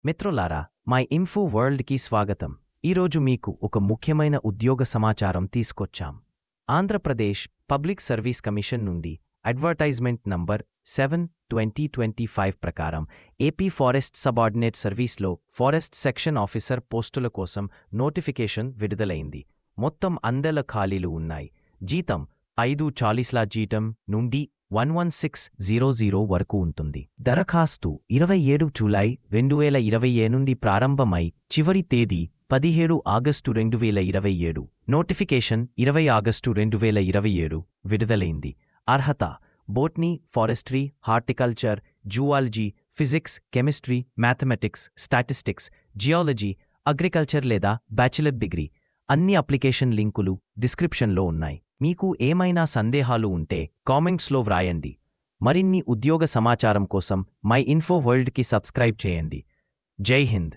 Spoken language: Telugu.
మిత్రులారా, మై ఇన్ఫో వరల్డ్కి స్వాగతం. ఈరోజు మీకు ఒక ముఖ్యమైన ఉద్యోగ సమాచారం తీసుకొచ్చాం. ఆంధ్రప్రదేశ్ పబ్లిక్ సర్వీస్ కమిషన్ నుండి అడ్వర్టైజ్మెంట్ నంబర్ 7/2025 ప్రకారం ఏపీ ఫారెస్ట్ సబార్డినేట్ సర్వీస్లో ఫారెస్ట్ సెక్షన్ ఆఫీసర్ పోస్టుల కోసం నోటిఫికేషన్ విడుదలైంది. మొత్తం 100 ఖాళీలు ఉన్నాయి. జీతం 540 జీతం నుండి 11600 వరకు ఉంటుంది. దరఖాస్తు 27 జూలై 2020 నుండి ప్రారంభమై చివరి తేదీ 17 ఆగస్టు 2027. నోటిఫికేషన్ 20 ఆగస్టు 2027 విడుదలైంది. అర్హత: botany, forestry, horticulture, zoology, physics, chemistry, mathematics, statistics, geology, agriculture లేదా బ్యాచిలర్ డిగ్రీ. అన్ని అప్లికేషన్ లింకులు డిస్క్రిప్షన్లో ఉన్నాయి. మీకు ఏమైనా సందేహాలు ఉంటే కామెంట్స్లో వ్రాయండి. మరిన్ని ఉద్యోగ సమాచారం కోసం మై ఇన్ఫో వరల్డ్కి సబ్స్క్రైబ్ చేయండి. జై హింద్.